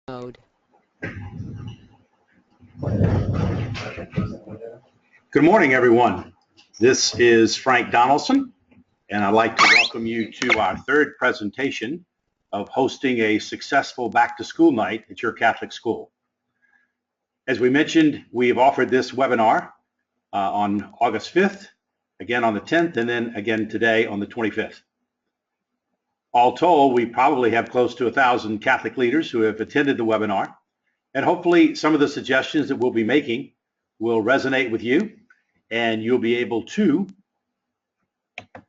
mode. Good morning, everyone. This is Frank Donaldson, and I'd like to welcome you to our third presentation of hosting a successful back-to-school night at your Catholic school. As we mentioned, we've offered this webinar on August 5th, again on the 10th, and then again today on the 25th. All told, we probably have close to 1,000 Catholic leaders who have attended the webinar, and hopefully some of the suggestions that we'll be making will resonate with you, and you'll be able to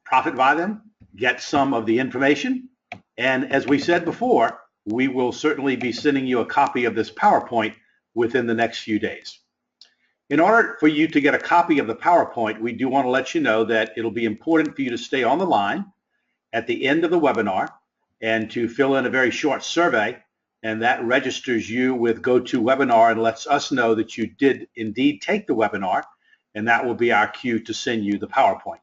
profit by them, get some of the information, and as we said before, we will certainly be sending you a copy of this PowerPoint within the next few days. In order for you to get a copy of the PowerPoint, we do want to let you know that it'll be important for you to stay on the line at the end of the webinar and to fill in a very short survey, and that registers you with GoToWebinar and lets us know that you did indeed take the webinar, and that will be our cue to send you the PowerPoint.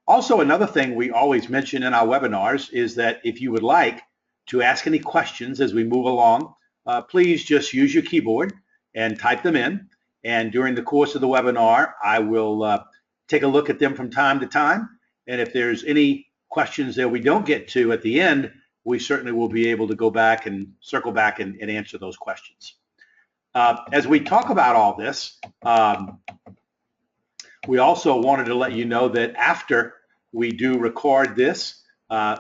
Also, another thing we always mention in our webinars is that if you would like to ask any questions as we move along, please just use your keyboard and type them in, and during the course of the webinar I will take a look at them from time to time, and if there's any questions that we don't get to at the end, we certainly will be able to go back and circle back and answer those questions. As we talk about all this, we also wanted to let you know that after we do record this,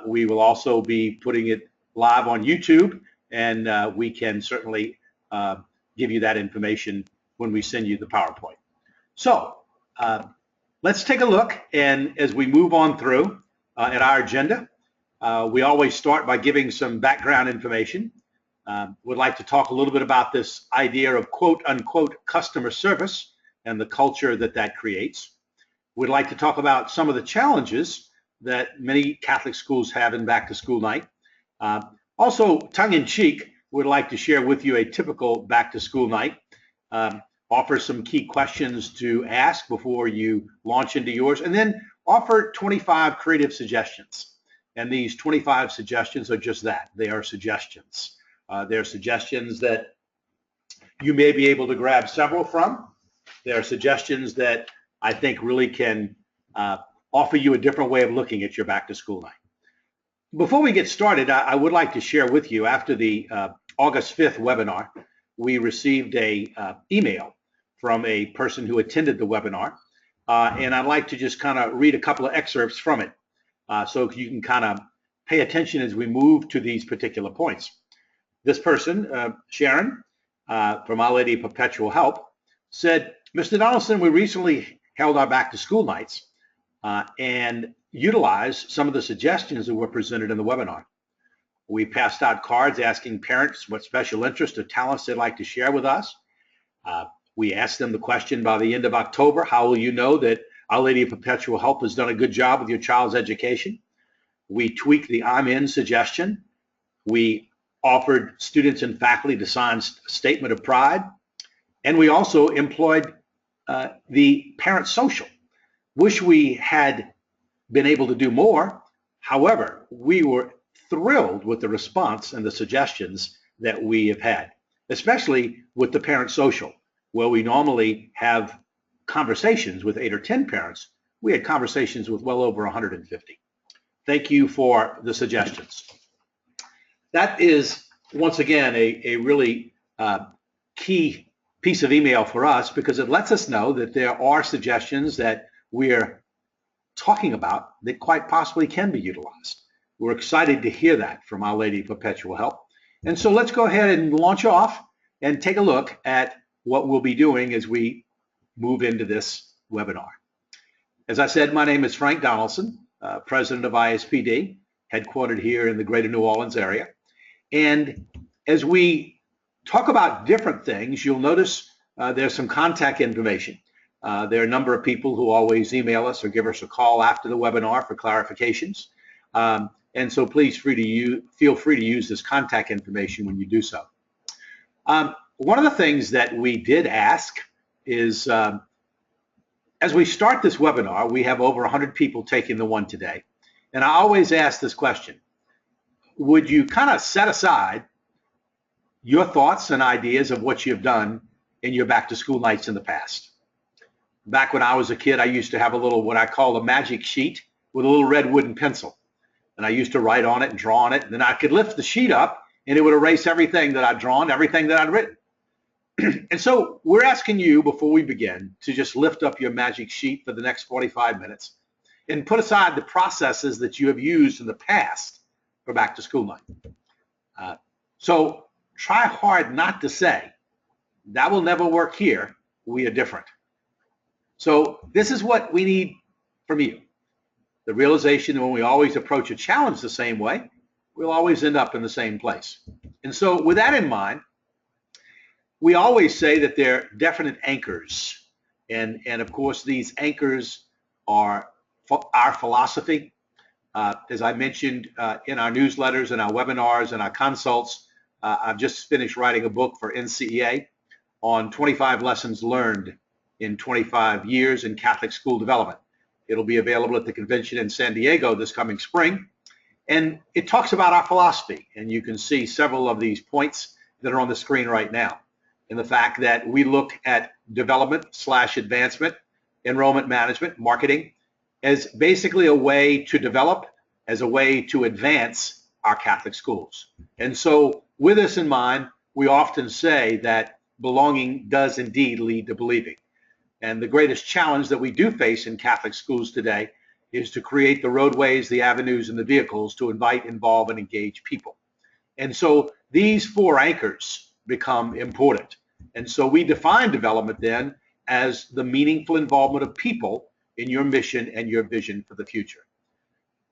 we will also be putting it live on YouTube, and we can certainly give you that information when we send you the PowerPoint. So let's take a look, and as we move on through at our agenda, we always start by giving some background information. Would like to talk a little bit about this idea of quote-unquote customer service and the culture that that creates. We'd like to talk about some of the challenges that many Catholic schools have in back-to-school night. Also, tongue-in-cheek, we'd like to share with you a typical back-to-school night, offer some key questions to ask before you launch into yours, and then offer 25 creative suggestions. And these 25 suggestions are just that. They are suggestions. They're suggestions that you may be able to grab several from. They're suggestions that I think really can offer you a different way of looking at your back-to-school night. Before we get started, I would like to share with you, after the August 5th webinar, we received a email from a person who attended the webinar, and I'd like to just kind of read a couple of excerpts from it so you can kind of pay attention as we move to these particular points. This person, Sharon, from Our Lady of Perpetual Help, said, "Mr. Donaldson, we recently held our back-to-school nights and utilized some of the suggestions that were presented in the webinar. We passed out cards asking parents what special interests or talents they'd like to share with us. We asked them the question, by the end of October, how will you know that Our Lady of Perpetual Help has done a good job with your child's education? We tweaked the I'm in suggestion. We offered students and faculty to sign a statement of pride. And we also employed the parent social. Wish we had been able to do more. However, we were thrilled with the response and the suggestions that we have had, especially with the parent social, where we normally have conversations with 8 or 10 parents. We had conversations with well over 150. Thank you for the suggestions." That is, once again, a really key piece of email for us, because it lets us know that there are suggestions that we're talking about that quite possibly can be utilized. We're excited to hear that from Our Lady of Perpetual Help. And so let's go ahead and launch off and take a look at what we'll be doing as we move into this webinar. As I said, my name is Frank Donaldson, president of ISPD, headquartered here in the greater New Orleans area. And as we talk about different things, you'll notice there's some contact information. There are a number of people who always email us or give us a call after the webinar for clarifications. And so please feel free to use this contact information when you do so. One of the things that we did ask is, as we start this webinar, we have over 100 people taking the one today. And I always ask this question: would you kind of set aside your thoughts and ideas of what you've done in your back to school nights in the past. Back when I was a kid, I used to have a little, what I call a magic sheet with a little red wooden pencil. And I used to write on it and draw on it. And then I could lift the sheet up and it would erase everything that I'd drawn, everything that I'd written. And so we're asking you, before we begin, to just lift up your magic sheet for the next 45 minutes and put aside the processes that you have used in the past for back to school night. So try hard not to say, that will never work here, we are different. So this is what we need from you. The realization that when we always approach a challenge the same way, we'll always end up in the same place. And so with that in mind, we always say that they're definite anchors. And of course, these anchors are our philosophy. As I mentioned in our newsletters and our webinars and our consults, I've just finished writing a book for NCEA on 25 lessons learned in 25 years in Catholic school development. It'll be available at the convention in San Diego this coming spring. And it talks about our philosophy. And you can see several of these points that are on the screen right now. And the fact that we look at development/advancement, enrollment management, marketing, as basically a way to develop, as a way to advance our Catholic schools. And so with this in mind, we often say that belonging does indeed lead to believing. And the greatest challenge that we do face in Catholic schools today is to create the roadways, the avenues, and the vehicles to invite, involve, and engage people. And so these four anchors become important. And so we define development then as the meaningful involvement of people in your mission and your vision for the future.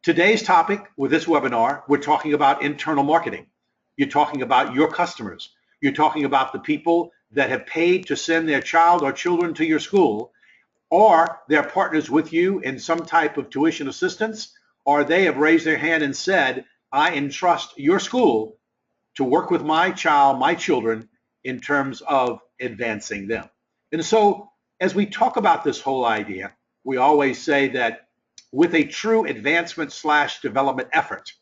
Today's topic with this webinar, we're talking about internal marketing. You're talking about your customers. You're talking about the people that have paid to send their child or children to your school, or they're partners with you in some type of tuition assistance, or they have raised their hand and said, I entrust your school to work with my child, my children, in terms of advancing them. And so as we talk about this whole idea, we always say that with a true advancement/development effort,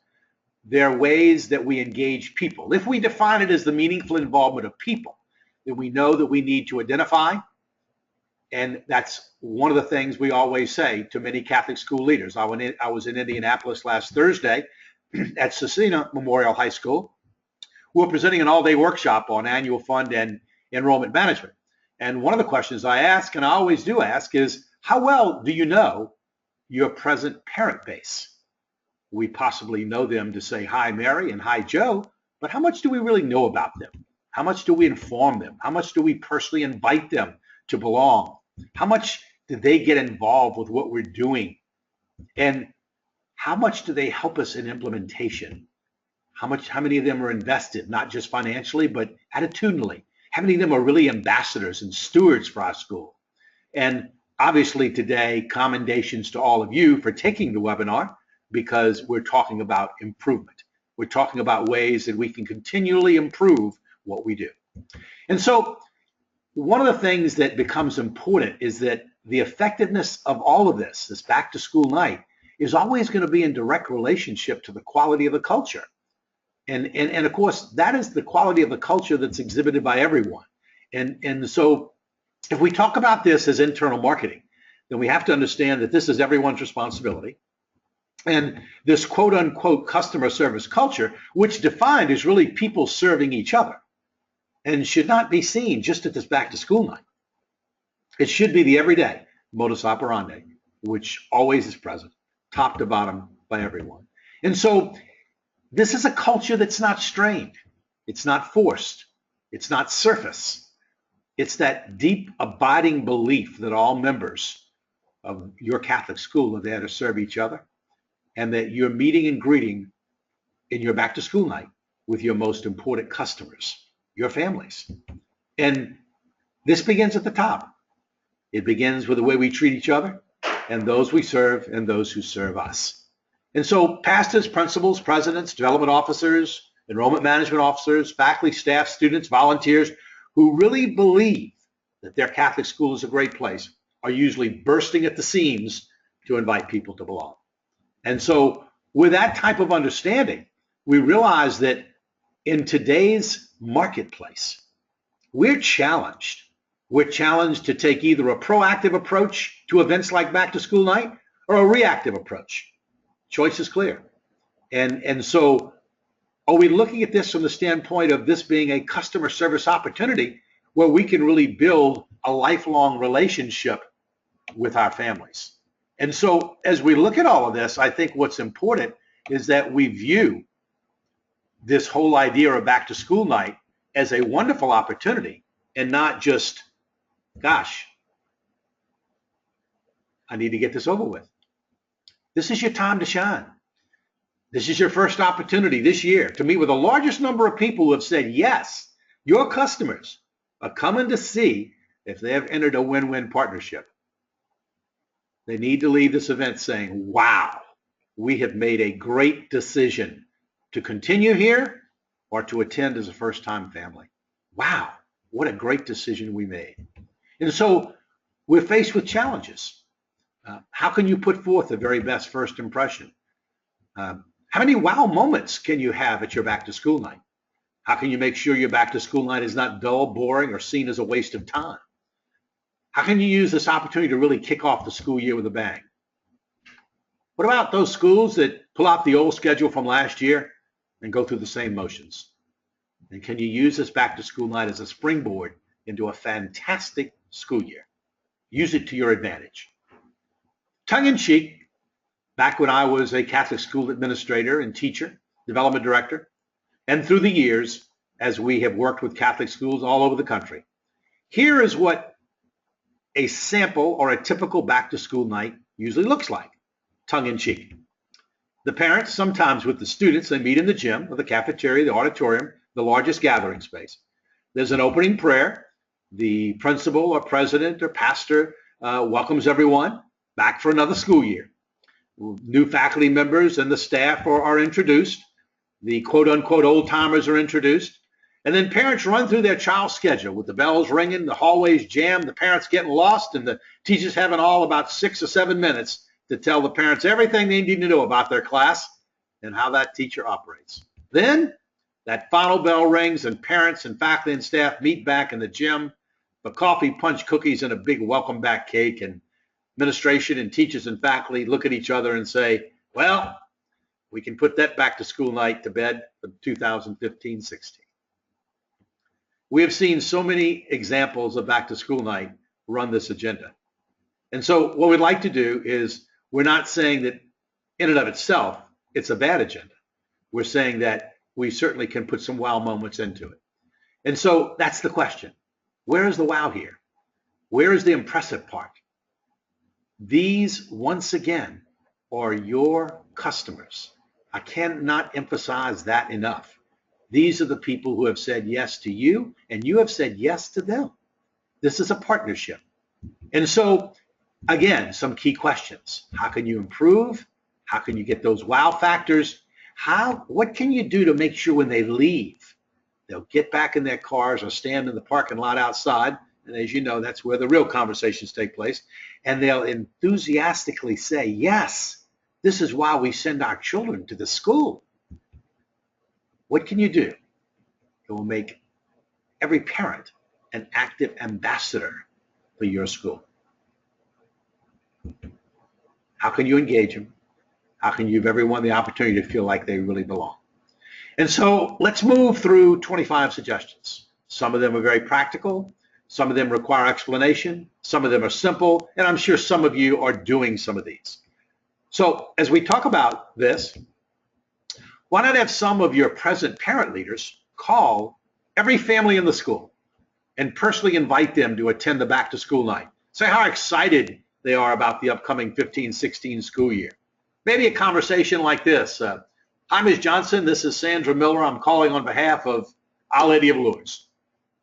there are ways that we engage people. If we define it as the meaningful involvement of people, then we know that we need to identify, and that's one of the things we always say to many Catholic school leaders. I was in Indianapolis last Thursday at Cecina Memorial High School. We're presenting an all-day workshop on annual fund and enrollment management. And one of the questions I ask, and I always do ask, is how well do you know your present parent base? We possibly know them to say hi, Mary, and hi, Joe, but how much do we really know about them? How much do we inform them? How much do we personally invite them to belong? How much do they get involved with what we're doing? And how much do they help us in implementation? How many of them are invested, not just financially, but attitudinally? How many of them are really ambassadors and stewards for our school? And obviously today, commendations to all of you for taking the webinar, because we're talking about improvement. We're talking about ways that we can continually improve what we do. And so one of the things that becomes important is that the effectiveness of all of this back to school night, is always going to be in direct relationship to the quality of the culture. And of course, that is the quality of the culture that's exhibited by everyone. And so if we talk about this as internal marketing, then we have to understand that this is everyone's responsibility. And this quote unquote customer service culture, which defined is really people serving each other, and should not be seen just at this back to school night. It should be the everyday modus operandi, which always is present, top to bottom by everyone. And so this is a culture that's not strained. It's not forced. It's not surface. It's that deep, abiding belief that all members of your Catholic school are there to serve each other, and that you're meeting and greeting in your back to school night with your most important customers, your families. And this begins at the top. It begins with the way we treat each other and those we serve and those who serve us. And so pastors, principals, presidents, development officers, enrollment management officers, faculty, staff, students, volunteers who really believe that their Catholic school is a great place are usually bursting at the seams to invite people to belong. And so with that type of understanding, we realize that in today's marketplace. We're challenged. We're challenged to take either a proactive approach to events like back to school night or a reactive approach. Choice is clear. And so are we looking at this from the standpoint of this being a customer service opportunity where we can really build a lifelong relationship with our families? And so as we look at all of this, I think what's important is that we view this whole idea of back to school night as a wonderful opportunity and not just, gosh, I need to get this over with. This is your time to shine. This is your first opportunity this year to meet with the largest number of people who have said yes. Your customers are coming to see if they have entered a win-win partnership. They need to leave this event saying, wow, we have made a great decision to continue here or to attend as a first-time family. Wow, what a great decision we made. And so we're faced with challenges. How can you put forth the very best first impression? How many wow moments can you have at your back to school night? How can you make sure your back to school night is not dull, boring, or seen as a waste of time? How can you use this opportunity to really kick off the school year with a bang? What about those schools that pull out the old schedule from last year and go through the same motions? And can you use this back to school night as a springboard into a fantastic school year? Use it to your advantage. Tongue in cheek, back when I was a Catholic school administrator and teacher, development director, and through the years as we have worked with Catholic schools all over the country, here is what a sample or a typical back to school night usually looks like, tongue in cheek. The parents, sometimes with the students, they meet in the gym or the cafeteria, the auditorium, the largest gathering space. There's an opening prayer. The principal or president or pastor welcomes everyone back for another school year. New faculty members and the staff are introduced. The quote-unquote old-timers are introduced. And then parents run through their child's schedule with the bells ringing, the hallways jammed, the parents getting lost, and the teachers having all about 6 or 7 minutes to tell the parents everything they need to know about their class and how that teacher operates. Then that final bell rings and parents and faculty and staff meet back in the gym for coffee, punch, cookies, and a big welcome back cake. And administration and teachers and faculty look at each other and say, well, we can put that back to school night to bed for 2015-16. We have seen so many examples of back to school night run this agenda. And so what we'd like to do is, we're not saying that in and of itself, it's a bad agenda. We're saying that we certainly can put some wow moments into it. And so that's the question. Where is the wow here? Where is the impressive part? These, once again, are your customers. I cannot emphasize that enough. These are the people who have said yes to you, and you have said yes to them. This is a partnership. And so, again, some key questions. How can you improve? How can you get those wow factors? What can you do to make sure when they leave, they'll get back in their cars or stand in the parking lot outside? And as you know, that's where the real conversations take place. And they'll enthusiastically say, yes, this is why we send our children to the school. What can you do? It will make every parent an active ambassador for your school. How can you engage them? How can you give everyone the opportunity to feel like they really belong? And so let's move through 25 suggestions. Some of them are very practical. Some of them require explanation. Some of them are simple. And I'm sure some of you are doing some of these. So as we talk about this, why not have some of your present parent leaders call every family in the school and personally invite them to attend the back to school night. Say how excited they are about the upcoming 15-16 school year. Maybe a conversation like this. Hi, Ms. Johnson. This is Sandra Miller. I'm calling on behalf of Our Lady of Lourdes.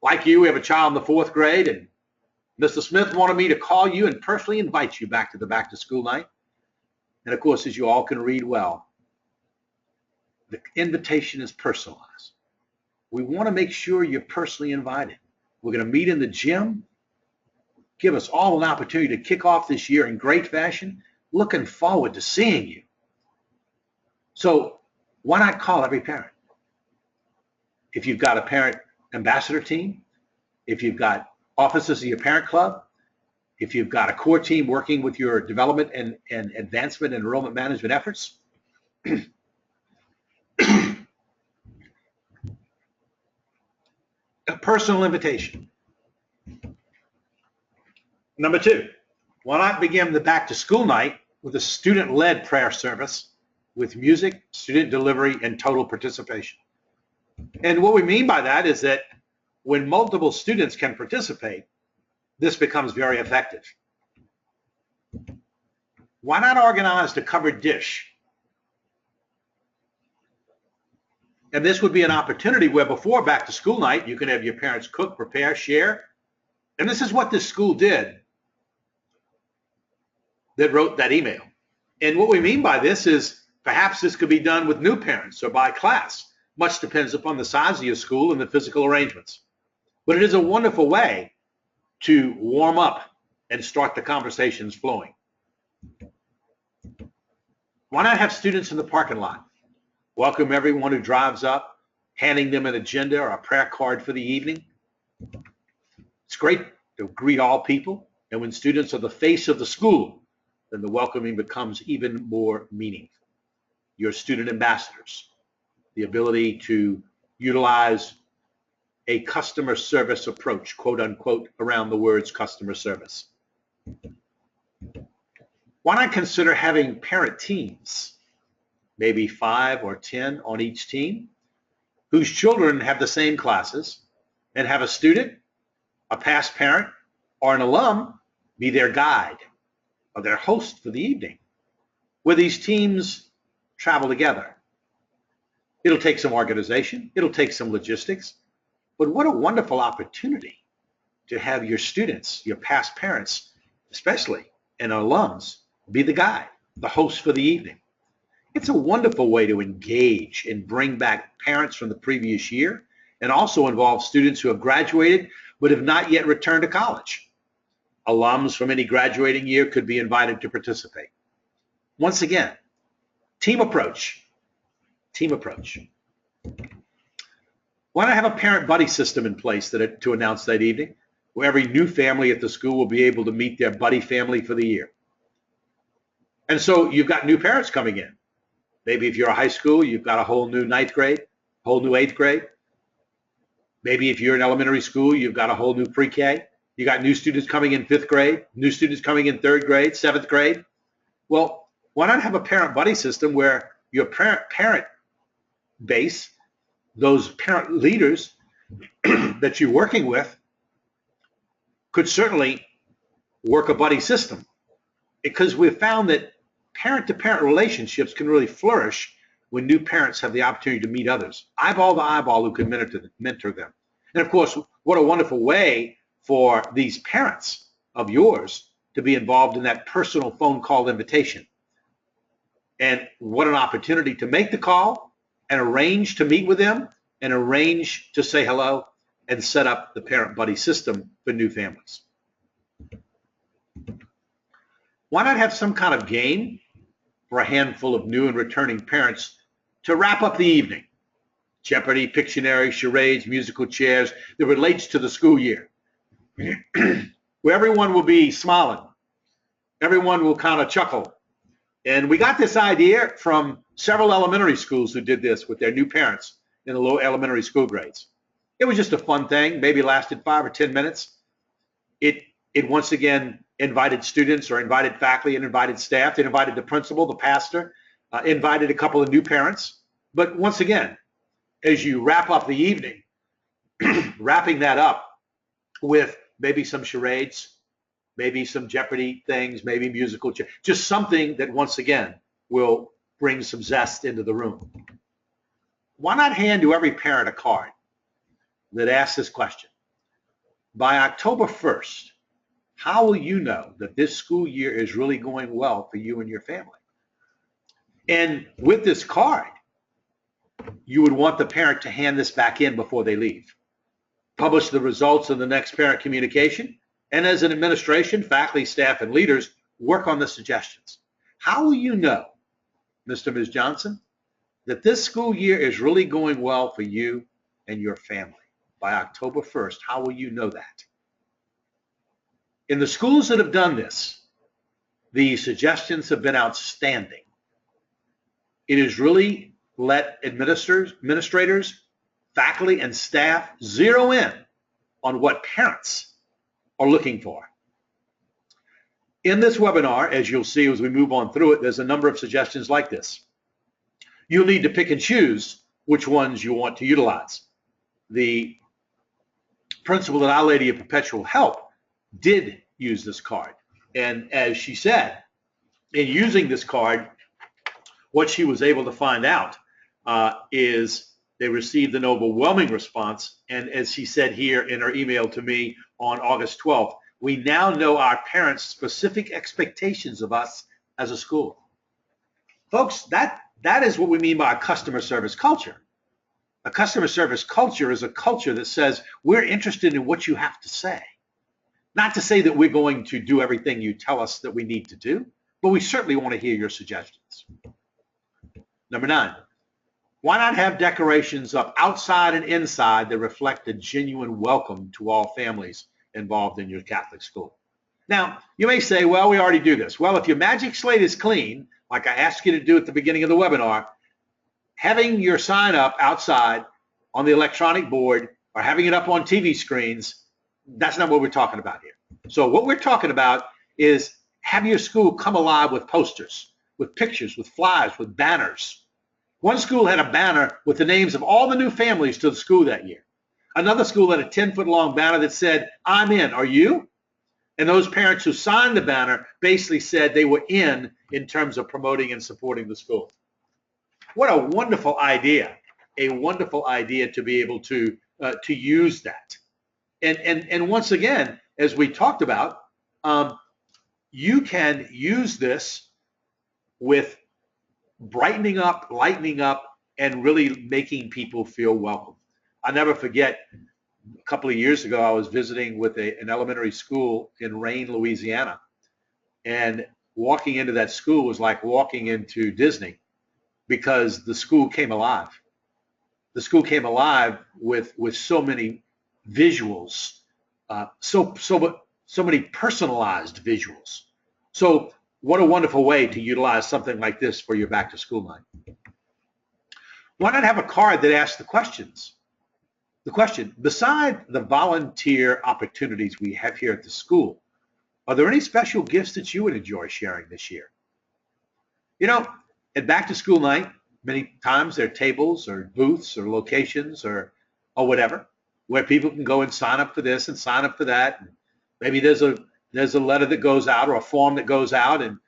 Like you, we have a child in the 4th grade, and Mr. Smith wanted me to call you and personally invite you back to the back to school night. And of course, as you all can read well, the invitation is personalized. We want to make sure you're personally invited. We're going to meet in the gym. Give us all an opportunity to kick off this year in great fashion. Looking forward to seeing you. So why not call every parent? If you've got a parent ambassador team, if you've got offices of your parent club, if you've got a core team working with your development and advancement and enrollment management efforts, a personal invitation. Number two, why not begin the back to school night with a student-led prayer service with music, student delivery, and total participation? And what we mean by that is that when multiple students can participate, this becomes very effective. Why not organize the covered dish? And this would be an opportunity where before back to school night, you can have your parents cook, prepare, share. And this is what this school did that wrote that email. And what we mean by this is perhaps this could be done with new parents or by class. Much depends upon the size of your school and the physical arrangements. But it is a wonderful way to warm up and start the conversations flowing. Why not have students in the parking lot? Welcome everyone who drives up, handing them an agenda or a prayer card for the evening. It's great to greet all people. And when students are the face of the school, then the welcoming becomes even more meaningful. Your student ambassadors, the ability to utilize a customer service approach, quote unquote, around the words customer service. Why not consider having parent teams, maybe 5 or 10 on each team, whose children have the same classes and have a student, a past parent, or an alum be their guide or their host for the evening, where these teams travel together. It'll take some organization, it'll take some logistics, but what a wonderful opportunity to have your students, your past parents, especially, and alums, be the guide, the host for the evening. It's a wonderful way to engage and bring back parents from the previous year and also involve students who have graduated but have not yet returned to college. Alums from any graduating year could be invited to participate. Once again, team approach. Team approach. Why not have a parent buddy system in place to announce that evening, where every new family at the school will be able to meet their buddy family for the year? And so you've got new parents coming in. Maybe if you're a high school, you've got a whole new 9th grade, whole new 8th grade. Maybe if you're in elementary school, you've got a whole new pre-K. You got new students coming in 5th grade, new students coming in 3rd grade, 7th grade. Well, why not have a parent buddy system where your parent base, those parent leaders that you're working with, could certainly work a buddy system, because we've found that parent-to-parent relationships can really flourish when new parents have the opportunity to meet others, eyeball to eyeball, who can mentor them. And of course, what a wonderful way for these parents of yours to be involved in that personal phone call invitation. And what an opportunity to make the call and arrange to meet with them and arrange to say hello and set up the parent buddy system for new families. Why not have some kind of game for a handful of new and returning parents to wrap up the evening? Jeopardy, Pictionary, charades, musical chairs that relates to the school year, where everyone will be smiling. Everyone will kind of chuckle. And we got this idea from several elementary schools who did this with their new parents in the low elementary school grades. It was just a fun thing, maybe lasted 5 or 10 minutes. It once again invited students or invited faculty and invited staff. It invited the principal, the pastor, invited a couple of new parents. But once again, as you wrap up the evening, wrapping that up with maybe some charades, maybe some Jeopardy things, maybe musical chairs, just something that once again will bring some zest into the room. Why not hand to every parent a card that asks this question? By October 1st, how will you know that this school year is really going well for you and your family? And with this card, you would want the parent to hand this back in before they leave. Publish the results of the next parent communication, and as an administration, faculty, staff, and leaders, work on the suggestions. How will you know, Mr. and Ms. Johnson, that this school year is really going well for you and your family? by October 1st. How will you know that? In the schools that have done this, the suggestions have been outstanding. It has really let administrators, faculty, and staff zero in on what parents are looking for. In this webinar, as you'll see as we move on through it, there's a number of suggestions like this. You'll need to pick and choose which ones you want to utilize. The principal at Our Lady of Perpetual Help did use this card. And as she said, in using this card, what she was able to find out is they received an overwhelming response. And as she said here in her email to me on August 12th, we now know our parents' specific expectations of us as a school. Folks, that is what we mean by a customer service culture. A customer service culture is a culture that says we're interested in what you have to say. Not to say that we're going to do everything you tell us that we need to do, but we certainly want to hear your suggestions. Number 9, why not have decorations up outside and inside that reflect a genuine welcome to all families involved in your Catholic school? Now, you may say, well, we already do this. Well, if your magic slate is clean, like I asked you to do at the beginning of the webinar, having your sign up outside on the electronic board or having it up on TV screens, that's not what we're talking about here. So what we're talking about is have your school come alive with posters, with pictures, with flyers, with banners. One school had a banner with the names of all the new families to the school that year. Another school had a 10-foot-long banner that said, I'm in, are you? And those parents who signed the banner basically said they were in terms of promoting and supporting the school. What a wonderful idea to be able to use that. And once again, as we talked about, you can use this with brightening up, lightening up, and really making people feel welcome. I'll never forget, a couple of years ago, I was visiting with an elementary school in Rayne, Louisiana. And walking into that school was like walking into Disney because the school came alive. The school came alive with so many visuals, so many personalized visuals. So what a wonderful way to utilize something like this for your back to school night. Why not have a card that asks the questions? The question, beside the volunteer opportunities we have here at the school, are there any special gifts that you would enjoy sharing this year? You know, at back to school night, many times there are tables or booths or locations or whatever where people can go and sign up for this and sign up for that. And maybe there's a letter that goes out or a form that goes out, and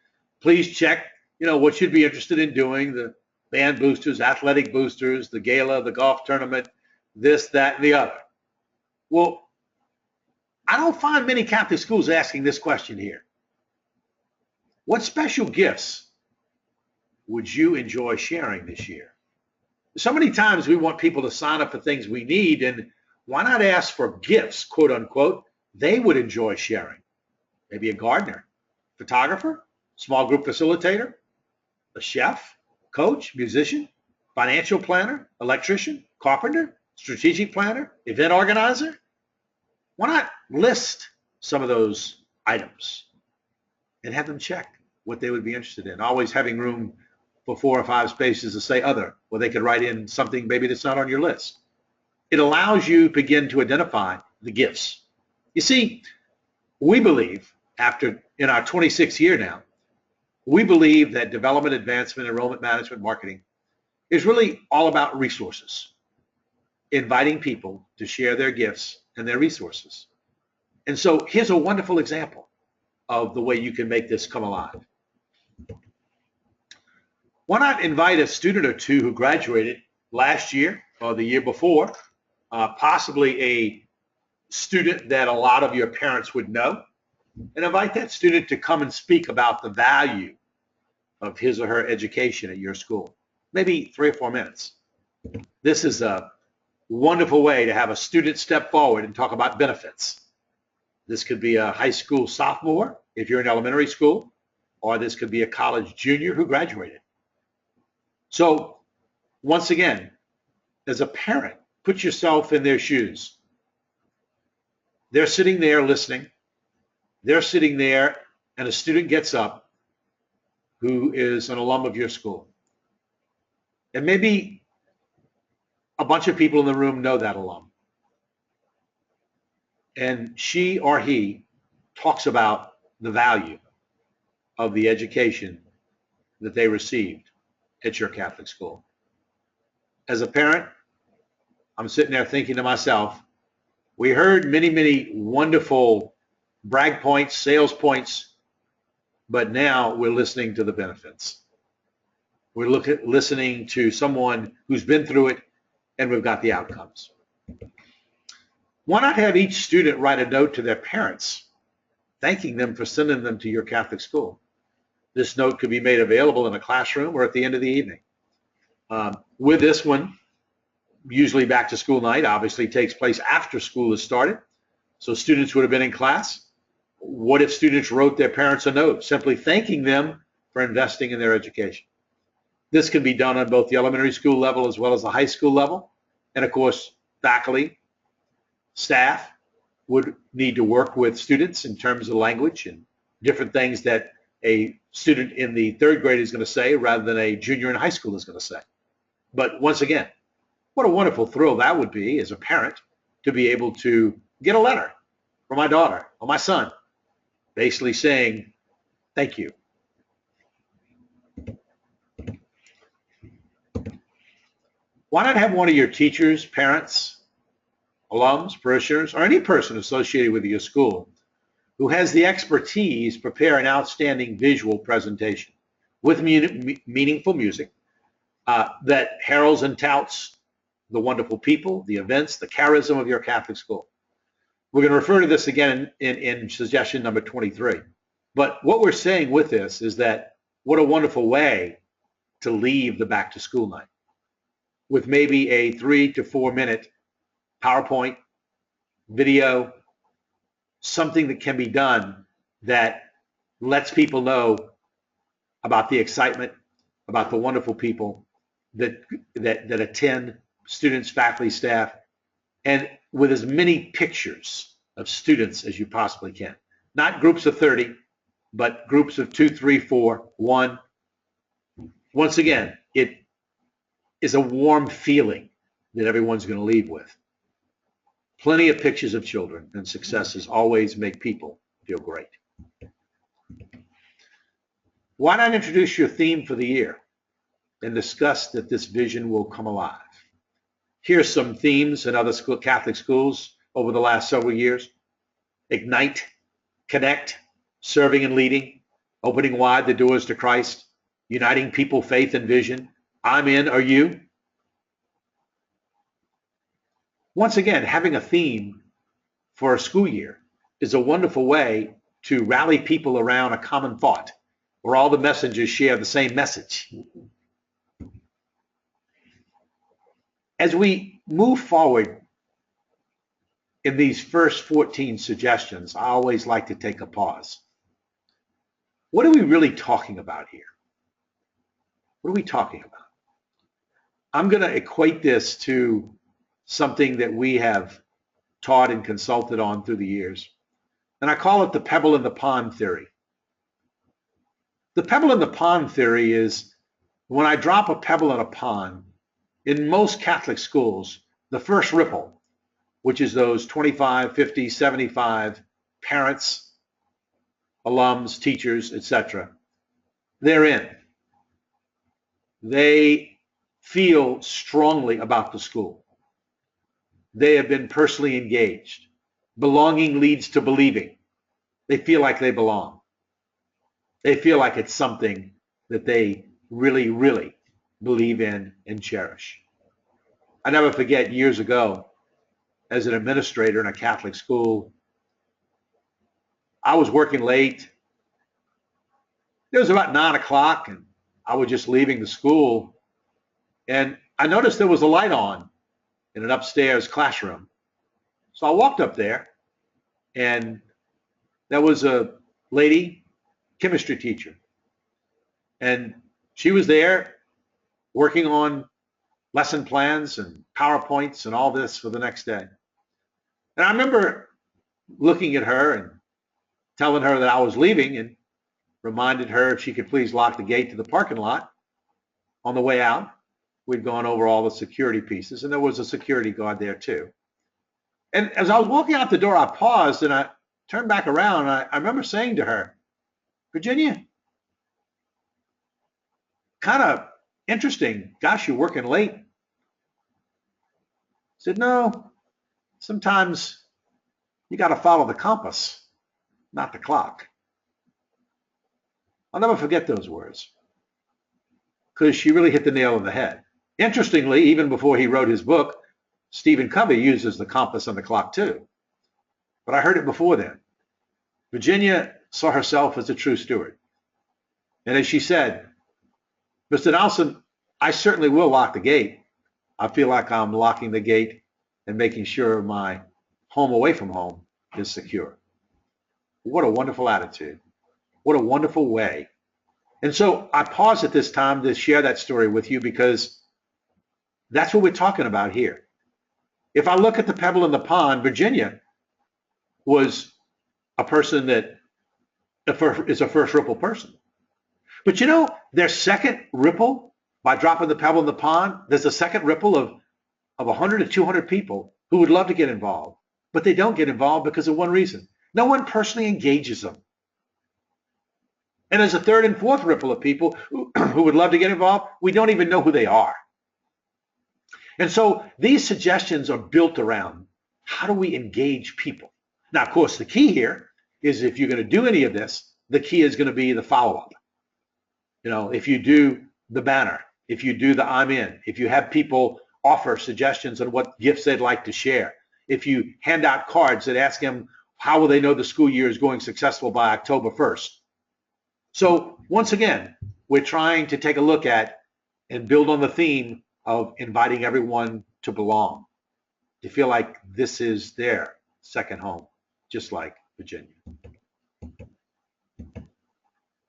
please check, what you'd be interested in doing, the band boosters, athletic boosters, the gala, the golf tournament, this, that, and the other. Well, I don't find many Catholic schools asking this question here. What special gifts would you enjoy sharing this year? So many times we want people to sign up for things we need, and why not ask for gifts, quote unquote, they would enjoy sharing? Maybe a gardener, photographer, small group facilitator, a chef, coach, musician, financial planner, electrician, carpenter, strategic planner, event organizer. Why not list some of those items and have them check what they would be interested in? Always having room for 4 or 5 spaces to say other, where they could write in something maybe that's not on your list. It allows you to begin to identify the gifts. You see, we believe, in our 26th year now, we believe that development, advancement, enrollment management, marketing is really all about resources, inviting people to share their gifts and their resources. And so here's a wonderful example of the way you can make this come alive. Why not invite a student or two who graduated last year or the year before, possibly a student that a lot of your parents would know, and invite that student to come and speak about the value of his or her education at your school. Maybe 3 or 4 minutes. This is a wonderful way to have a student step forward and talk about benefits. This could be a high school sophomore if you're in elementary school, or this could be a college junior who graduated. So once again, as a parent, put yourself in their shoes. They're sitting there listening. They're sitting there, and a student gets up who is an alum of your school. And maybe a bunch of people in the room know that alum. And she or he talks about the value of the education that they received at your Catholic school. As a parent, I'm sitting there thinking to myself, we heard many, many wonderful brag points, sales points, but now we're listening to the benefits. We're listening to someone who's been through it, and we've got the outcomes. Why not have each student write a note to their parents, thanking them for sending them to your Catholic school? This note could be made available in a classroom or at the end of the evening. With this one, usually back to school night obviously takes place after school has started. So students would have been in class. What if students wrote their parents a note simply thanking them for investing in their education? This can be done on both the elementary school level as well as the high school level. And of course, faculty, staff would need to work with students in terms of language and different things that a student in the third grade is going to say rather than a junior in high school is going to say. But once again, what a wonderful thrill that would be as a parent to be able to get a letter from my daughter or my son, basically saying, thank you. Why not have one of your teachers, parents, alums, parishioners, or any person associated with your school who has the expertise prepare an outstanding visual presentation with meaningful music that heralds and touts the wonderful people, the events, the charism of your Catholic school. We're going to refer to this again in suggestion number 23. But what we're saying with this is that what a wonderful way to leave the back to school night with maybe a 3 to 4 minute PowerPoint video, something that can be done that lets people know about the excitement, about the wonderful people that attend, students, faculty, staff, and with as many pictures of students as you possibly can. Not groups of 30, but groups of 2, 3, 4, 1. Once again, it is a warm feeling that everyone's going to leave with. Plenty of pictures of children and successes always make people feel great. Why not introduce your theme for the year and discuss that this vision will come alive? Here's some themes in other Catholic schools over the last several years. Ignite, connect, serving and leading, opening wide the doors to Christ, uniting people, faith, and vision. I'm in, are you? Once again, having a theme for a school year is a wonderful way to rally people around a common thought where all the messengers share the same message. As we move forward in these first 14 suggestions, I always like to take a pause. What are we really talking about here? What are we talking about? I'm going to equate this to something that we have taught and consulted on through the years, and I call it the pebble in the pond theory. The pebble in the pond theory is when I drop a pebble in a pond, in most Catholic schools, the first ripple, which is those 25, 50, 75 parents, alums, teachers, etc., they're in. They feel strongly about the school. They have been personally engaged. Belonging leads to believing. They feel like they belong. They feel like it's something that they really, really believe in and cherish. I never forget years ago, as an administrator in a Catholic school, I was working late. It was about 9 o'clock, and I was just leaving the school, and I noticed there was a light on in an upstairs classroom. So I walked up there, and there was a lady, chemistry teacher, and she was there working on lesson plans and PowerPoints and all this for the next day. And I remember looking at her and telling her that I was leaving, and reminded her if she could please lock the gate to the parking lot on the way out. We'd gone over all the security pieces, and there was a security guard there too. And as I was walking out the door, I paused and I turned back around, and I remember saying to her, Virginia, kind of interesting. Gosh, you're working late. I said, no, sometimes you got to follow the compass, not the clock. I'll never forget those words because she really hit the nail on the head. Interestingly, even before he wrote his book, Stephen Covey uses the compass and the clock too. But I heard it before then. Virginia saw herself as a true steward. And as she said, Mr. Donaldson, I certainly will lock the gate. I feel like I'm locking the gate and making sure my home away from home is secure. What a wonderful attitude. What a wonderful way. And so I pause at this time to share that story with you because that's what we're talking about here. If I look at the pebble in the pond, Virginia was a person that is a first ripple person. But you know, their second ripple, by dropping the pebble in the pond, there's a second ripple of 100 to 200 people who would love to get involved, but they don't get involved because of one reason. No one personally engages them. And there's a third and fourth ripple of people who would love to get involved. We don't even know who they are. And so these suggestions are built around how do we engage people? Now, of course, the key here is if you're going to do any of this, the key is going to be the follow-up. You know, if you do the banner, if you do the I'm in, if you have people offer suggestions on what gifts they'd like to share, if you hand out cards that ask them how will they know the school year is going successful by October 1st. So once again, we're trying to take a look at and build on the theme of inviting everyone to belong, to feel like this is their second home, just like Virginia.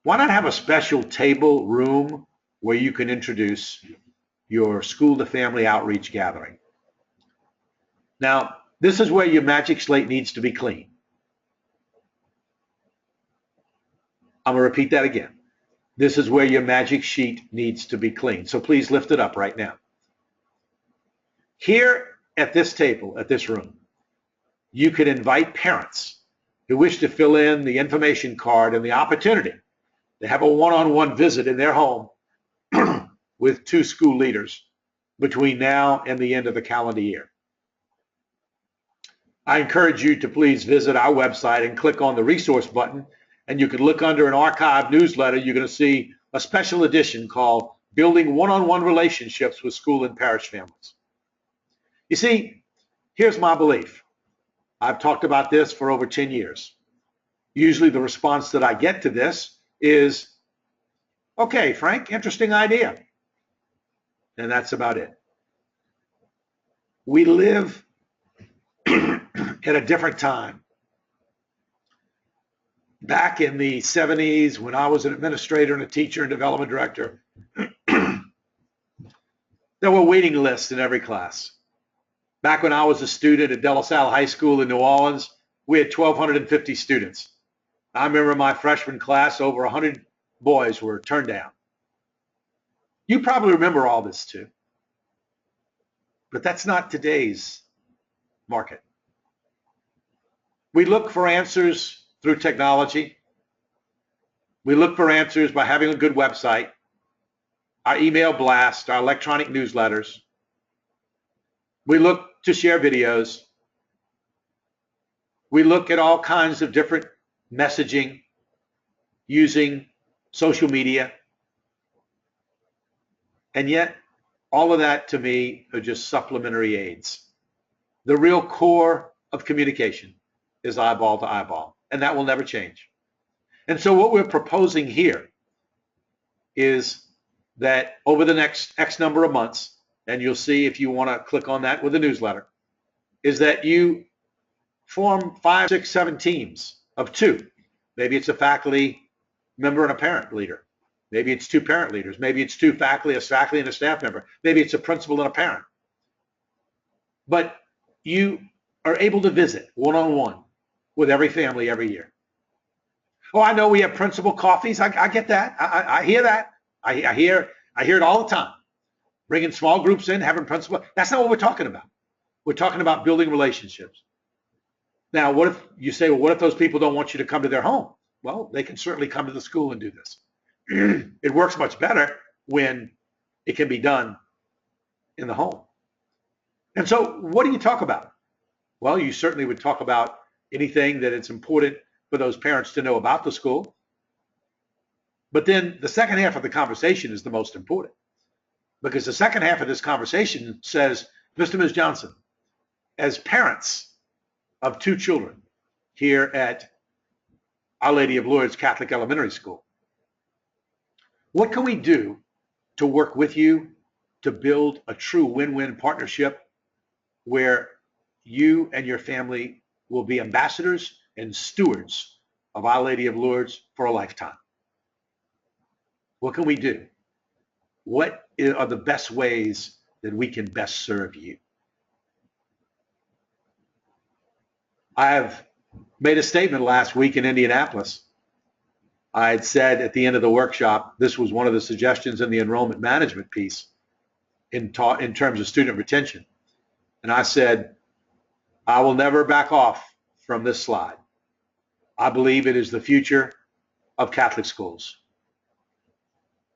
Why not have a special table room where you can introduce your school to family outreach gathering? Now, this is where your magic slate needs to be clean. I'm going to repeat that again. This is where your magic sheet needs to be clean. So please lift it up right now. Here at this table, at this room, you can invite parents who wish to fill in the information card and the opportunity to have a one-on-one visit in their home with two school leaders between now and the end of the calendar year. I encourage you to please visit our website and click on the resource button, and you can look under an archive newsletter. You're going to see a special edition called Building One-on-One Relationships with School and Parish Families. You see, here's my belief. I've talked about this for over 10 years. Usually the response that I get to this is, okay, Frank, interesting idea. And that's about it. We live at a different time. Back in the 70s, when I was an administrator and a teacher and development director, there were waiting lists in every class. Back when I was a student at De La Salle High School in New Orleans, we had 1,250 students. I remember my freshman class, over 100 boys were turned down. You probably remember all this too. But that's not today's market. We look for answers through technology. We look for answers by having a good website, our email blast, our electronic newsletters. We look to share videos. We look at all kinds of different messaging using social media. And yet, all of that to me are just supplementary aids. The real core of communication is eyeball to eyeball, and that will never change. And so what we're proposing here is that over the next X number of months, and you'll see if you want to click on that with a newsletter, is that you form 5, 6, 7 teams of 2. Maybe it's a faculty member and a parent leader. Maybe it's 2 parent leaders. Maybe it's 2 faculty, a faculty and a staff member. Maybe it's a principal and a parent. But you are able to visit one-on-one with every family every year. Oh, I know we have principal coffees. I get that. I hear that. I hear it all the time. Bringing small groups in, having principal. That's not what we're talking about. We're talking about building relationships. Now, what if you say, well, what if those people don't want you to come to their home? Well, they can certainly come to the school and do this. It works much better when it can be done in the home. And so what do you talk about? Well, you certainly would talk about anything that it's important for those parents to know about the school. But then the second half of the conversation is the most important, because the second half of this conversation says, Mr. and Ms. Johnson, as parents of 2 children here at Our Lady of Lourdes Catholic Elementary School, what can we do to work with you to build a true win-win partnership where you and your family will be ambassadors and stewards of Our Lady of Lourdes for a lifetime? What can we do? What are the best ways that we can best serve you? I have made a statement last week in Indianapolis. I had said at the end of the workshop, this was one of the suggestions in the enrollment management piece in terms of student retention. And I said, I will never back off from this slide. I believe it is the future of Catholic schools.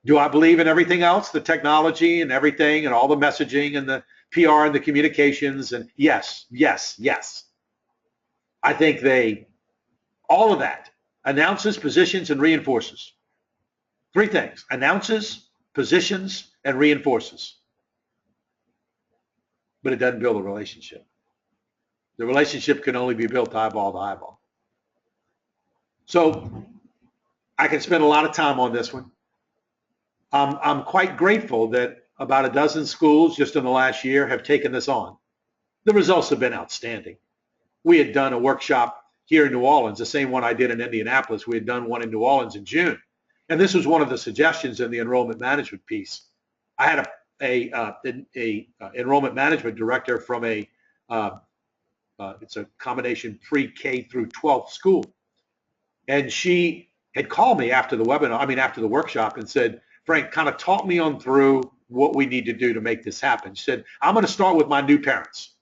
Do I believe in everything else, the technology and everything and all the messaging and the PR and the communications? And yes, yes, yes. I think all of that announces, positions, and reinforces. 3 things: announces, positions, and reinforces. But it doesn't build a relationship. The relationship can only be built eyeball to eyeball. So I can spend a lot of time on this one. I'm quite grateful that about a dozen schools just in the last year have taken this on. The results have been outstanding. We had done a workshop here in New Orleans, the same one I did in Indianapolis. We had done one in New Orleans in June. And this was one of the suggestions in the enrollment management piece. I had a enrollment management director from it's a combination pre-K through 12th school. And she had called me after the after the workshop and said, Frank, kind of talk me on through what we need to do to make this happen. She said, I'm going to start with my new parents.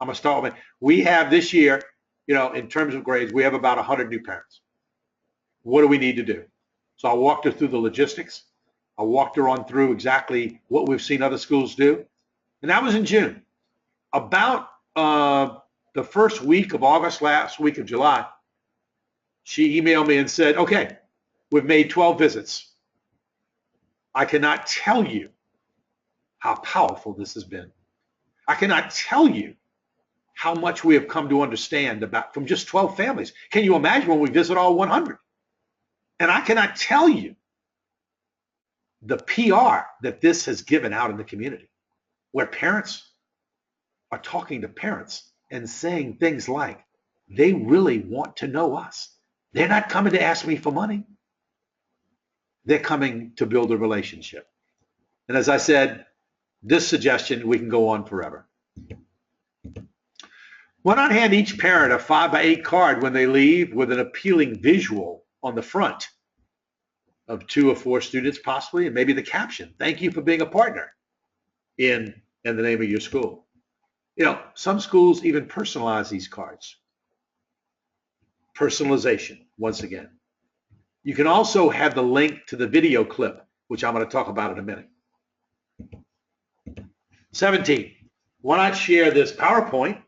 I'm going to start with, we have this year, in terms of grades, we have about 100 new parents. What do we need to do? So I walked her through the logistics. I walked her on through exactly what we've seen other schools do. And that was in June. About the first week of August, last week of July, she emailed me and said, okay, we've made 12 visits. I cannot tell you how powerful this has been. I cannot tell you how much we have come to understand from just 12 families. Can you imagine when we visit all 100? And I cannot tell you the PR that this has given out in the community, where parents are talking to parents and saying things like, they really want to know us. They're not coming to ask me for money. They're coming to build a relationship. And as I said, this suggestion, we can go on forever. Why not hand each parent a 5x8 card when they leave with an appealing visual on the front of 2 or 4 students possibly, and maybe the caption, thank you for being a partner in the name of your school. Some schools even personalize these cards. Personalization, once again. You can also have the link to the video clip, which I'm going to talk about in a minute. 17, why not share this PowerPoint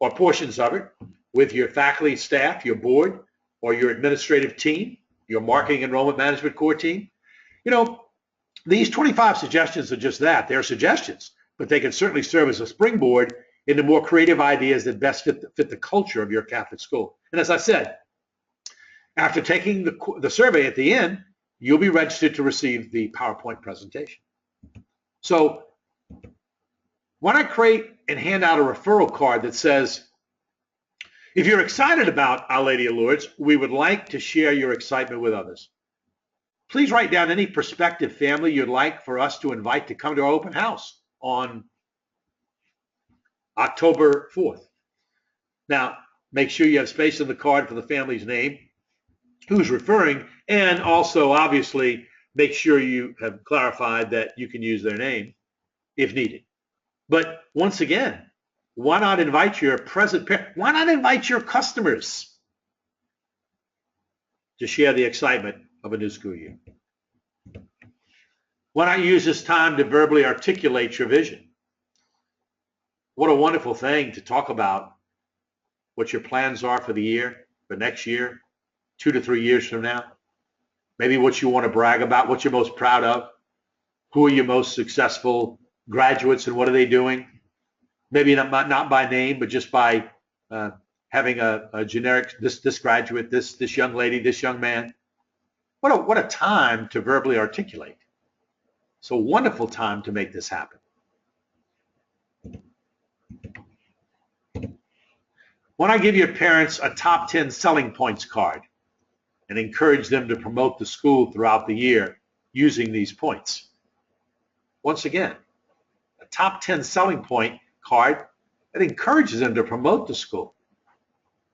or portions of it with your faculty, staff, your board, or your administrative team, your marketing enrollment management core team? These 25 suggestions are just that. They're suggestions, but they can certainly serve as a springboard into more creative ideas that best fit the culture of your Catholic school. And as I said, after taking the survey at the end, you'll be registered to receive the PowerPoint presentation. So why not create and hand out a referral card that says, if you're excited about Our Lady of Lourdes, we would like to share your excitement with others. Please write down any prospective family you'd like for us to invite to come to our open house on October 4th. Now, Make sure you have space on the card for the family's name, who's referring, and also obviously make sure you have clarified that you can use their name if needed. But once again, why not invite your present parent? Why not invite your customers to share the excitement of a new school year? Why not use this time to verbally articulate your vision? What a wonderful thing to talk about what your plans are for the year, for next year, 2 to 3 years from now. Maybe what you want to brag about, what you're most proud of. Who are your most successful graduates and what are they doing? Maybe not by name, but just by having a generic, this graduate, this young lady, this young man. What a time to verbally articulate. It's a wonderful time to make this happen. When I give your parents a top 10 selling points card and encourage them to promote the school throughout the year using these points. Once again, a top 10 selling point card that encourages them to promote the school.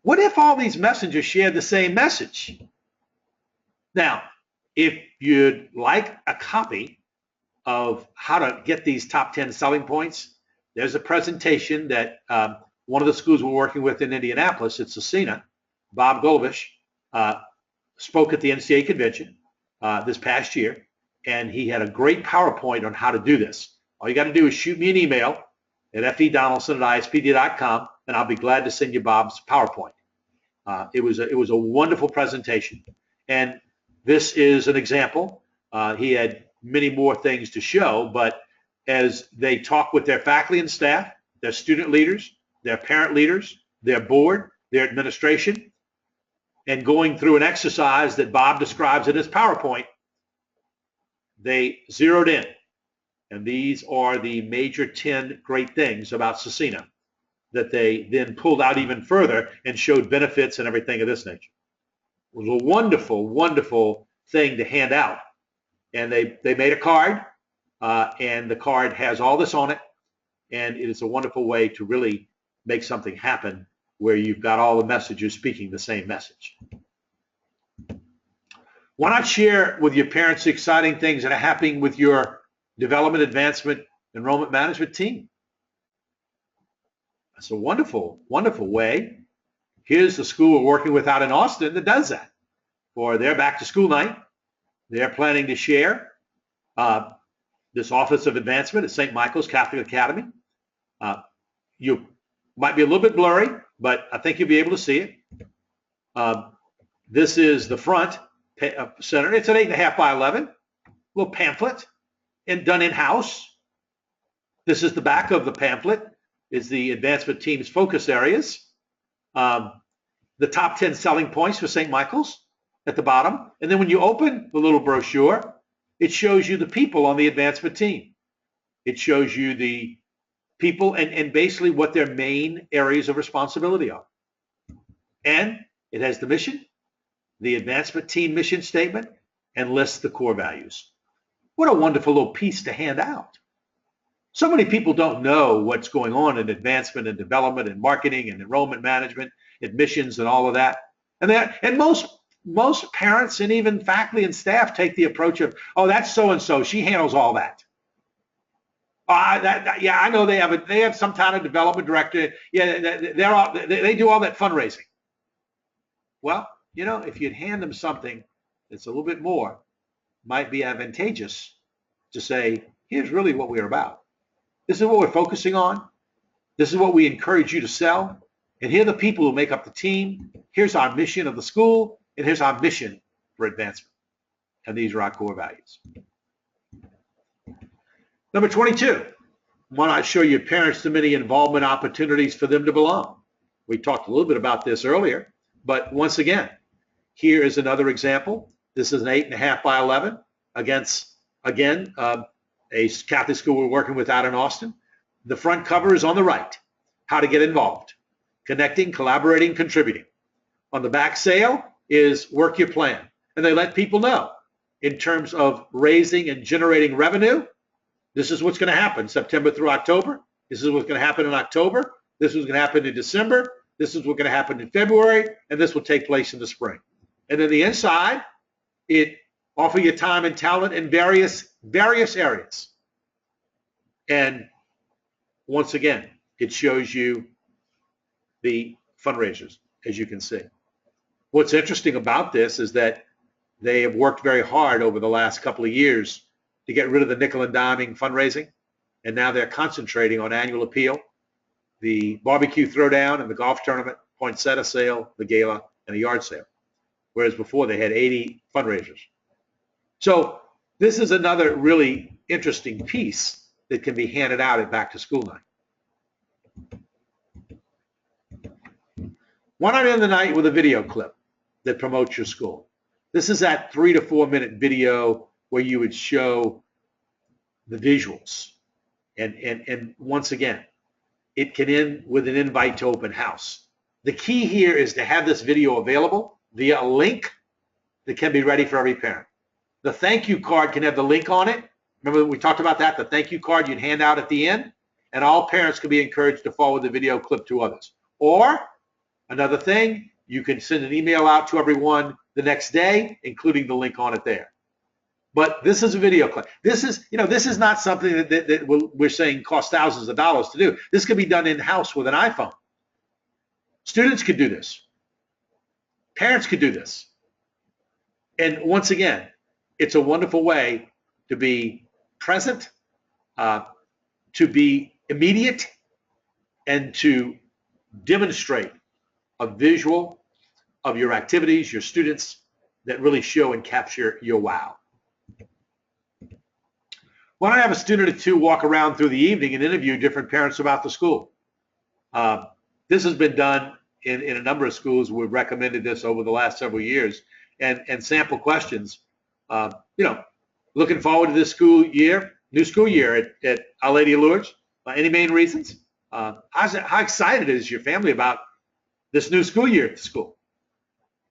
What if all these messengers share the same message? Now, if you'd like a copy of how to get these top 10 selling points, there's a presentation that one of the schools we're working with in Indianapolis, it's Cecina, Bob Golovish, spoke at the NCAA convention this past year, and he had a great PowerPoint on how to do this. All you got to do is shoot me an email at fedonaldson@ispd.com, and I'll be glad to send you Bob's PowerPoint. It was a wonderful presentation, and this is an example. He had many more things to show, but as they talk with their faculty and staff, their student leaders, their parent leaders, their board, their administration, and going through an exercise that Bob describes in his PowerPoint, they zeroed in. And these are the major 10 great things about Cecina that they then pulled out even further and showed benefits and everything of this nature. It was a wonderful, wonderful thing to hand out. And they made a card, and the card has all this on it. And it is a wonderful way to really make something happen where you've got all the messages speaking the same message. Why not share with your parents the exciting things that are happening with your development, advancement, enrollment management team? That's a wonderful, wonderful way. Here's the school we're working with out in Austin that does that. For their back to school night, they're planning to share this Office of Advancement at St. Michael's Catholic Academy. You might be a little bit blurry, but I think you'll be able to see it. This is the front center. It's an 8.5 by 11, little pamphlet, and done in-house. This is the back of the pamphlet, is the advancement team's focus areas. The top 10 selling points for St. Michael's at the bottom. And then when you open the little brochure, it shows you the people on the advancement team. It shows you the people and basically what their main areas of responsibility are. And it has the mission, the advancement team mission statement, and lists the core values. What a wonderful little piece to hand out. So many people don't know what's going on in advancement and development and marketing and enrollment management, admissions and all of that. And most parents and even faculty and staff take the approach of, oh, that's so-and-so, she handles all that. Yeah, I know they have some kind of development director. Yeah, they do all that fundraising. Well, you know, if you'd hand them something that's a little bit more, might be advantageous to say, here's really what we're about. This is what we're focusing on. This is what we encourage you to sell. And here are the people who make up the team. Here's our mission of the school, and here's our mission for advancement. And these are our core values. Number 22, why not show your parents the many involvement opportunities for them to belong? We talked a little bit about this earlier, but once again, here is another example. This is an 8.5 by 11 against, again, a Catholic school we're working with out in Austin. The front cover is on the right, how to get involved, connecting, collaborating, contributing. On the back sale is work your plan. And they let people know in terms of raising and generating revenue. This is what's going to happen September through October. This is what's going to happen in October. This is going to happen in December. This is what's going to happen in February, and this will take place in the spring. And then the inside, it offers you time and talent in various areas. And once again, it shows you the fundraisers, as you can see. What's interesting about this is that they have worked very hard over the last couple of years to get rid of the nickel and diming fundraising, and now they're concentrating on annual appeal, the barbecue throwdown and the golf tournament, poinsettia sale, the gala, and the yard sale, whereas before they had 80 fundraisers. So this is another really interesting piece that can be handed out at back to school night. Why not end the night with a video clip that promotes your school? This is that 3 to 4 minute video where you would show the visuals. And once again, it can end with an invite to open house. The key here is to have this video available via a link that can be ready for every parent. The thank you card can have the link on it. Remember we talked about that, the thank you card you'd hand out at the end, and all parents can be encouraged to forward the video clip to others. Or another thing, you can send an email out to everyone the next day, including the link on it there. But this is a video clip. This is not something that we're saying costs thousands of dollars to do. This can be done in-house with an iPhone. Students could do this. Parents could do this. And once again, it's a wonderful way to be present, to be immediate, and to demonstrate a visual of your activities, your students, that really show and capture your wow. Why don't I have a student or two walk around through the evening and interview different parents about the school? This has been done in a number of schools. We've recommended this over the last several years, and sample questions. Looking forward to this school year, new school year at Our Lady of Lourdes. Any main reasons? How excited is your family about this new school year at the school?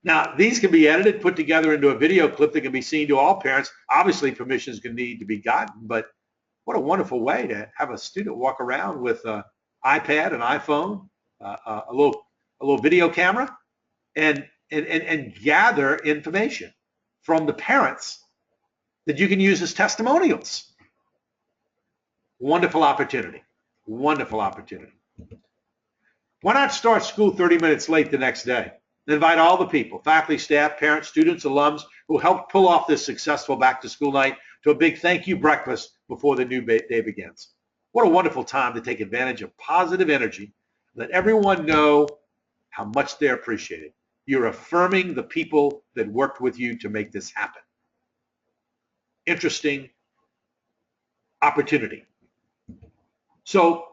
Now, these can be edited, put together into a video clip that can be seen to all parents. Obviously, permissions can need to be gotten, but what a wonderful way to have a student walk around with an iPad, an iPhone, a little video camera, and gather information from the parents that you can use as testimonials. Wonderful opportunity. Wonderful opportunity. Why not start school 30 minutes late the next day? Invite all the people, faculty, staff, parents, students, alums who helped pull off this successful back to school night to a big thank you breakfast before the new day begins. What a wonderful time to take advantage of positive energy. Let everyone know how much they're appreciated. You're affirming the people that worked with you to make this happen. Interesting opportunity. So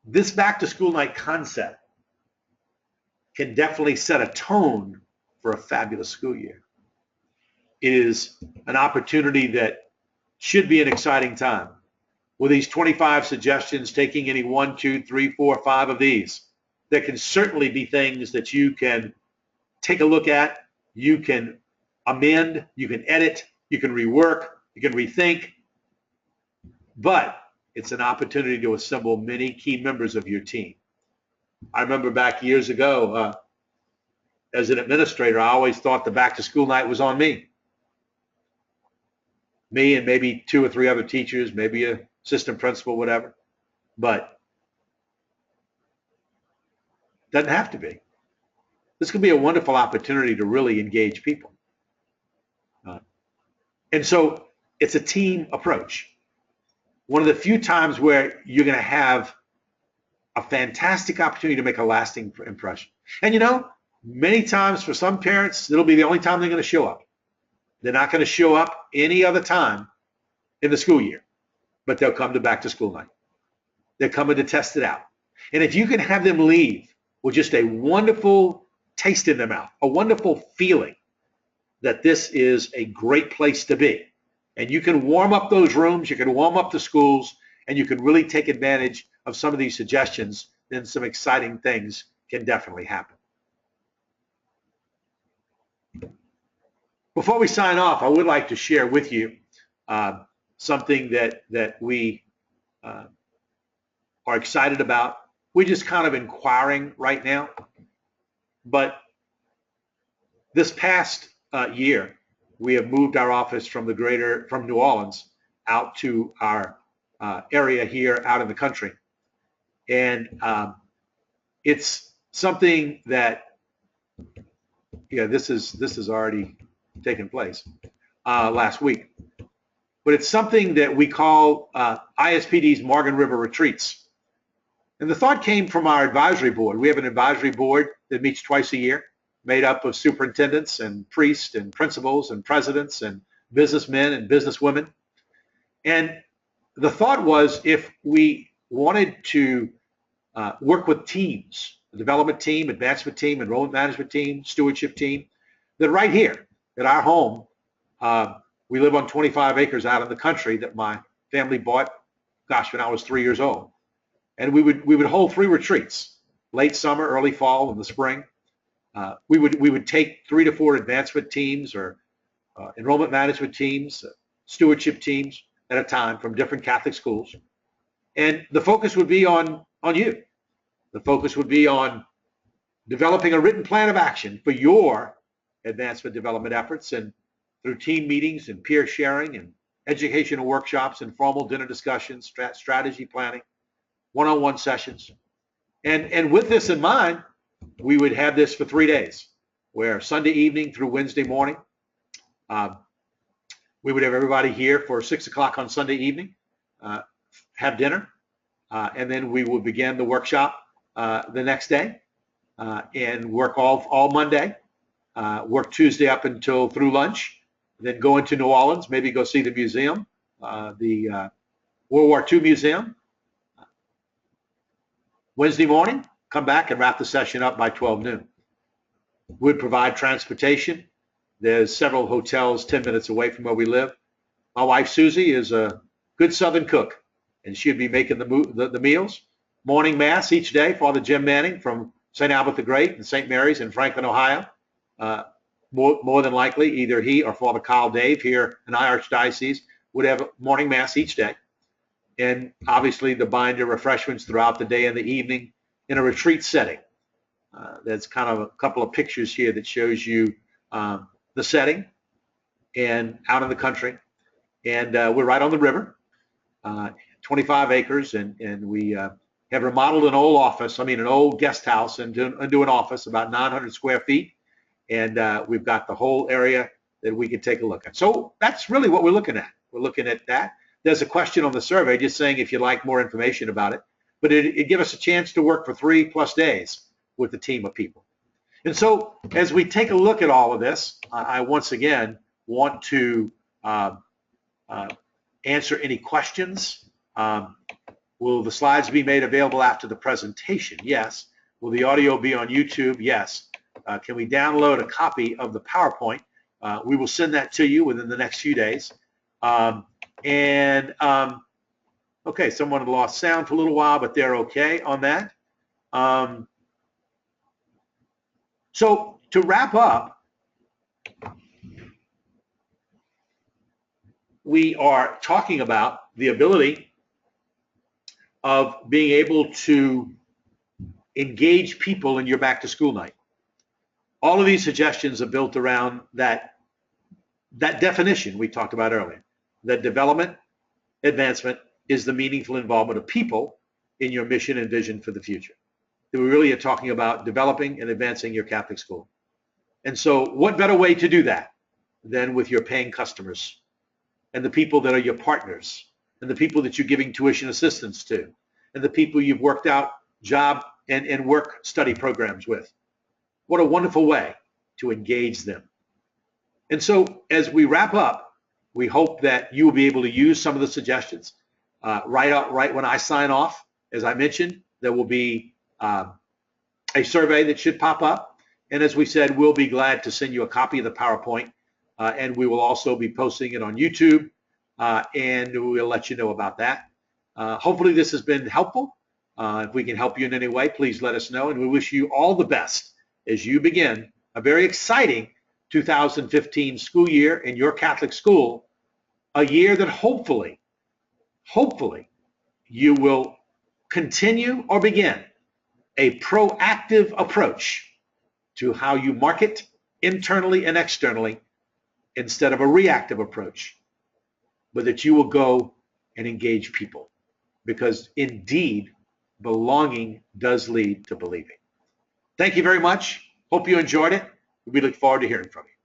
this back to school night concept can definitely set a tone for a fabulous school year. It is an opportunity that should be an exciting time. With these 25 suggestions, taking any 1, 2, 3, 4, 5 of these, there can certainly be things that you can take a look at, you can amend, you can edit, you can rework, you can rethink, but it's an opportunity to assemble many key members of your team. I remember back years ago, as an administrator, I always thought the back to school night was on me. Me and maybe 2 or 3 other teachers, maybe a assistant principal, whatever. But it doesn't have to be. This could be a wonderful opportunity to really engage people. And so it's a team approach. One of the few times where you're going to have a fantastic opportunity to make a lasting impression. And many times for some parents, it'll be the only time they're going to show up. They're not going to show up any other time in the school year, but they'll come to back to school night. They're coming to test it out. And if you can have them leave with just a wonderful taste in their mouth, a wonderful feeling that this is a great place to be, and you can warm up those rooms, you can warm up the schools, and you can really take advantage of some of these suggestions, then some exciting things can definitely happen. Before we sign off, I would like to share with you something that we are excited about we're just kind of inquiring right now. But this past year, we have moved our office from New Orleans out to our area here out in the country. And it's something that, yeah, this is already taken place last week. But it's something that we call ISPD's Morgan River Retreats. And the thought came from our advisory board. We have an advisory board that meets twice a year, made up of superintendents and priests and principals and presidents and businessmen and businesswomen. And the thought was, if we wanted to work with teams, a development team, advancement team, enrollment management team, stewardship team, that right here at our home, we live on 25 acres out in the country that my family bought, gosh, when I was 3 years old. And we would hold 3 retreats, late summer, early fall, and the spring. We would take 3 to 4 advancement teams or enrollment management teams, stewardship teams at a time from different Catholic schools. And the focus would be on you. The focus would be on developing a written plan of action for your advancement development efforts, and through team meetings and peer sharing and educational workshops, informal dinner discussions, strategy planning, one-on-one sessions. And with this in mind, we would have this for 3 days, where Sunday evening through Wednesday morning, we would have everybody here for 6 o'clock on Sunday evening, have dinner, and then we would begin the workshop the next day and work all Monday, work Tuesday up until through lunch, then go into New Orleans, maybe go see the museum, the World War II Museum. Wednesday morning, come back and wrap the session up by 12 noon. We'd provide transportation. There's several hotels 10 minutes away from where we live. My wife, Susie, is a good Southern cook, and she'd be making the meals. Morning Mass each day, Father Jim Manning from St. Albert the Great and St. Mary's in Franklin, Ohio. More than likely, either he or Father Kyle Dave here in our Archdiocese would have morning Mass each day. And obviously the binder refreshments throughout the day and the evening in a retreat setting. That's kind of a couple of pictures here that shows you the setting and out in the country. And we're right on the river, 25 acres, and we have remodeled an old guest house into an office, about 900 square feet. And we've got the whole area that we can take a look at. So that's really what we're looking at. We're looking at that. There's a question on the survey just saying if you'd like more information about it, but it gives us a chance to work for 3+ days with a team of people. And so as we take a look at all of this, I once again want to answer any questions. Will the slides be made available after the presentation? Yes. Will the audio be on YouTube? Yes. Can we download a copy of the PowerPoint? We will send that to you within the next few days. Okay, someone lost sound for a little while, but they're okay on that. So to wrap up, we are talking about the ability of being able to engage people in your back to school night. All of these suggestions are built around that definition we talked about earlier, that development, advancement is the meaningful involvement of people in your mission and vision for the future. That we really are talking about developing and advancing your Catholic school. And so what better way to do that than with your paying customers and the people that are your partners and the people that you're giving tuition assistance to and the people you've worked out job and work study programs with. What a wonderful way to engage them. And so as we wrap up, we hope that you will be able to use some of the suggestions. Right when I sign off, as I mentioned, there will be a survey that should pop up. And as we said, we'll be glad to send you a copy of the PowerPoint. And we will also be posting it on YouTube. And we'll let you know about that. Hopefully this has been helpful. If we can help you in any way, please let us know. And we wish you all the best as you begin a very exciting 2015 school year in your Catholic school, a year that hopefully you will continue or begin a proactive approach to how you market internally and externally instead of a reactive approach, but that you will go and engage people. Because indeed, belonging does lead to believing. Thank you very much. Hope you enjoyed it. We look forward to hearing from you.